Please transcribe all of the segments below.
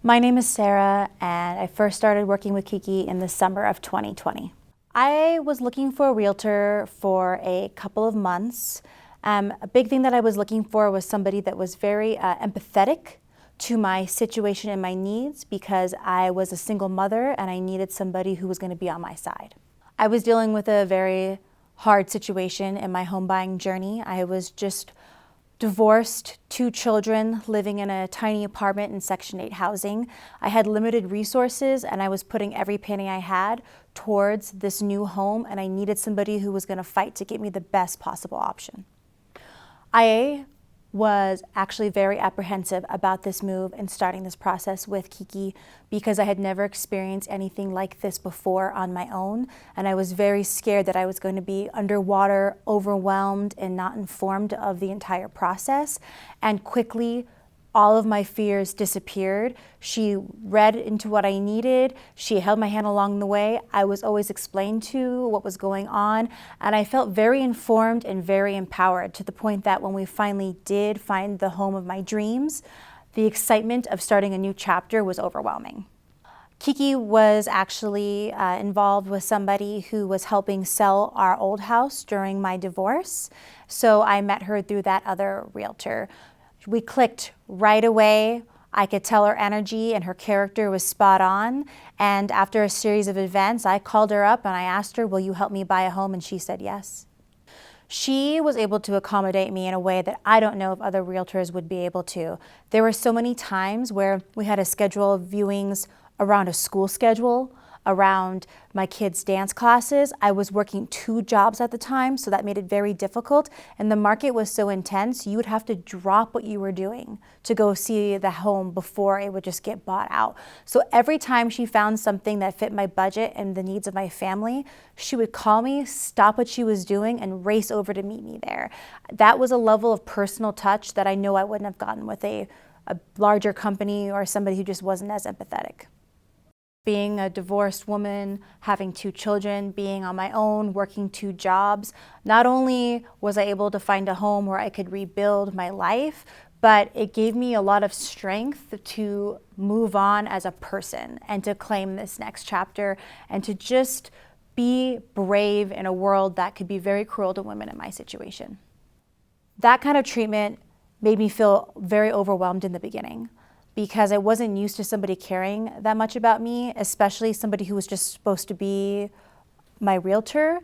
My name is Sarah, and I first started working with Kiki in the summer of 2020. I was looking for a realtor for a couple of months. A big thing that I was looking for was somebody that was very empathetic to my situation and my needs, because I was a single mother and I needed somebody who was going to be on my side. I was dealing with a very hard situation in my home buying journey. I was just divorced, 2 children, living in a tiny apartment in Section 8 housing. I had limited resources and I was putting every penny I had towards this new home, and I needed somebody who was going to fight to get me the best possible option. I was actually very apprehensive about this move and starting this process with Kiki, because I had never experienced anything like this before on my own, and I was very scared that I was going to be underwater, overwhelmed, and not informed of the entire process. And quickly, all of my fears disappeared. She read into what I needed. She held my hand along the way. I was always explained to what was going on, and I felt very informed and very empowered, to the point that when we finally did find the home of my dreams, the excitement of starting a new chapter was overwhelming. Kiki was actually involved with somebody who was helping sell our old house during my divorce, so I met her through that other realtor. We clicked right away. I could tell her energy and her character was spot on. And after a series of events, I called her up and I asked her, "Will you help me buy a home?" And she said yes. She was able to accommodate me in a way that I don't know if other realtors would be able to. There were so many times where we had to schedule viewings around a school schedule, around my kids' dance classes. I was working 2 jobs at the time, so that made it very difficult. And the market was so intense, you would have to drop what you were doing to go see the home before it would just get bought out. So every time she found something that fit my budget and the needs of my family, she would call me, stop what she was doing, and race over to meet me there. That was a level of personal touch that I know I wouldn't have gotten with a larger company or somebody who just wasn't as empathetic. Being a divorced woman, having 2 children, being on my own, working 2 jobs, not only was I able to find a home where I could rebuild my life, but it gave me a lot of strength to move on as a person and to claim this next chapter and to just be brave in a world that could be very cruel to women in my situation. That kind of treatment made me feel very overwhelmed in the beginning, because I wasn't used to somebody caring that much about me, especially somebody who was just supposed to be my realtor.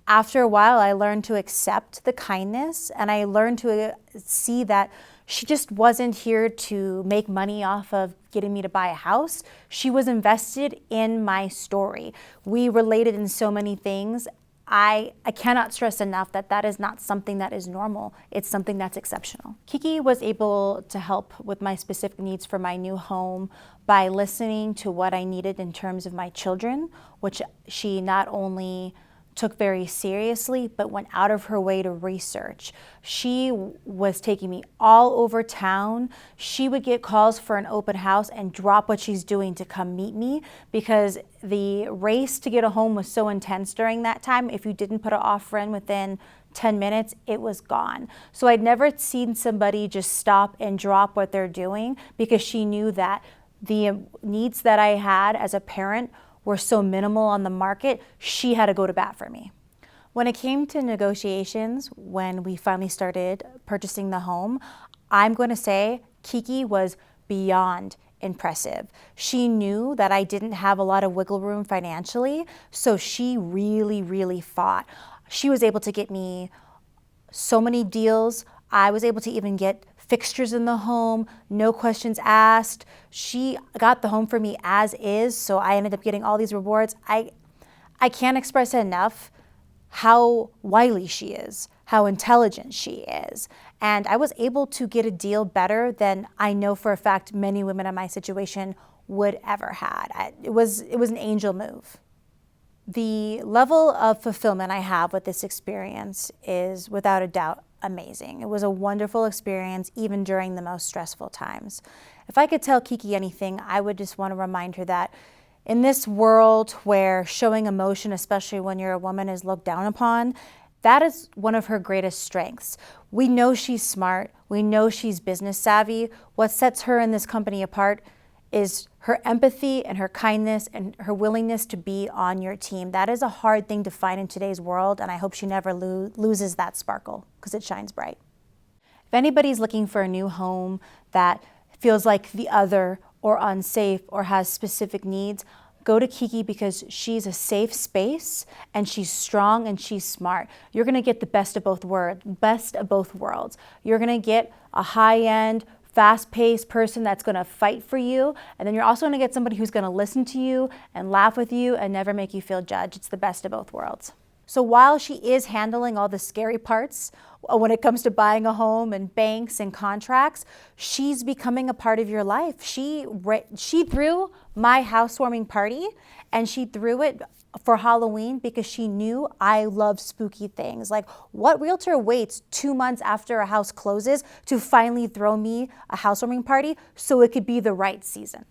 After a while, I learned to accept the kindness, and I learned to see that she just wasn't here to make money off of getting me to buy a house. She was invested in my story. We related in so many things. I cannot stress enough that that is not something that is normal. It's something that's exceptional. Kiki was able to help with my specific needs for my new home by listening to what I needed in terms of my children, which she not only took very seriously, but went out of her way to research. She was taking me all over town. She would get calls for an open house and drop what she's doing to come meet me, because the race to get a home was so intense during that time. If you didn't put an offer in within 10 minutes, it was gone. So I'd never seen somebody just stop and drop what they're doing, because she knew that the needs that I had as a parent were so minimal on the market. She had to go to bat for me. When it came to negotiations, when we finally started purchasing the home, I'm going to say Kiki was beyond impressive. She knew that I didn't have a lot of wiggle room financially, so she really, really fought. She was able to get me so many deals. I was able to even get fixtures in the home, no questions asked. She got the home for me as is, so I ended up getting all these rewards. I can't express enough how wily she is, how intelligent she is. And I was able to get a deal better than I know for a fact many women in my situation would ever had. It was an angel move. The level of fulfillment I have with this experience is without a doubt amazing. It was a wonderful experience, even during the most stressful times. If I could tell Kiki anything, I would just want to remind her that in this world where showing emotion, especially when you're a woman, is looked down upon, that is one of her greatest strengths. We know she's smart. We know she's business savvy. What sets her and this company apart is her empathy and her kindness and her willingness to be on your team. That is a hard thing to find in today's world, and I hope she never loses that sparkle because it shines bright. If anybody's looking for a new home that feels like the other or unsafe or has specific needs, go to Kiki because she's a safe space and she's strong and she's smart. You're gonna get the best of both worlds. You're gonna get a high-end, fast-paced person that's gonna fight for you, and then you're also gonna get somebody who's gonna listen to you and laugh with you and never make you feel judged. It's the best of both worlds. So while she is handling all the scary parts when it comes to buying a home and banks and contracts, she's becoming a part of your life. She threw my housewarming party, and she threw it for Halloween because she knew I love spooky things. Like, what realtor waits 2 months after a house closes to finally throw me a housewarming party so it could be the right season?